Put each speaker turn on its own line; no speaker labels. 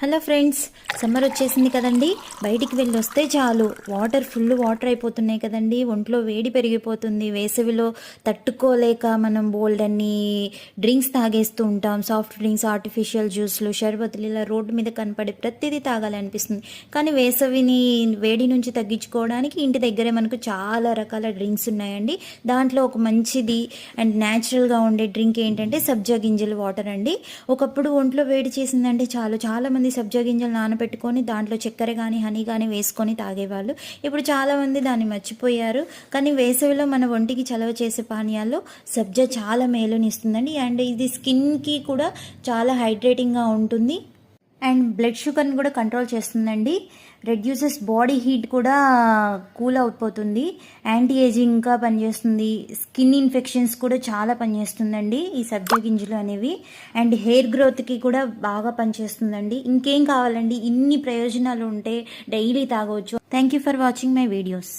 Hello friends, summer వచ్చేసింది కదండి. బయటికి వెళ్ళి వస్తే చాలు ఫుల్ వాటర్ అయిపోతున్నాయి కదండి. ఒంట్లో వేడి పెరిగిపోతుంది. వేసవిలో తట్టుకోలేక మనం బోల్డ్ అన్ని డ్రింక్స్ తాగేస్తూ ఉంటాం. సాఫ్ట్ డ్రింక్స్, ఆర్టిఫిషియల్ జ్యూస్లు, షర్బతులు ఇలా రోడ్డు మీద కనపడే ప్రతిదీ తాగాలనిపిస్తుంది. కానీ వేసవిని వేడి నుంచి తగ్గించుకోవడానికి ఇంటి దగ్గరే మనకు చాలా రకాల డ్రింక్స్ ఉన్నాయండి. దాంట్లో ఒక మంచిది అండ్ న్యాచురల్గా ఉండే డ్రింక్ ఏంటంటే సబ్జా గింజల వాటర్ అండి. ఒకప్పుడు ఒంట్లో వేడి చేసిందంటే చాలామంది సబ్జా గింజలు నానబెట్టుకొని దాంట్లో చక్కెర కానీ హనీ కానీ వేసుకొని తాగేవాళ్ళు. ఇప్పుడు చాలామంది దాన్ని మర్చిపోయారు. కానీ వేసవిలో మన ఒంటికి చలవ చేసే పానీయాల్లో సబ్జా చాలా మేలునిస్తుందండి. అండ్ ఇది స్కిన్కి కూడా చాలా హైడ్రేటింగ్గా ఉంటుంది అండ్ బ్లడ్ షుగర్ని కూడా కంట్రోల్ చేస్తుందండి. రెడ్యూసెస్ బాడీ హీట్ కూడా కూల్ అయిపోతుంది. యాంటీ ఏజింగ్గా పనిచేస్తుంది. స్కిన్ ఇన్ఫెక్షన్స్ కూడా చాలా పనిచేస్తుందండి ఈ సబ్జా గింజలు అనేవి. అండ్ హెయిర్ గ్రోత్కి కూడా బాగా పనిచేస్తుందండి. ఇంకేం కావాలండి, ఇన్ని ప్రయోజనాలు ఉంటే డైలీ తాగవచ్చు. Thank you for watching my videos.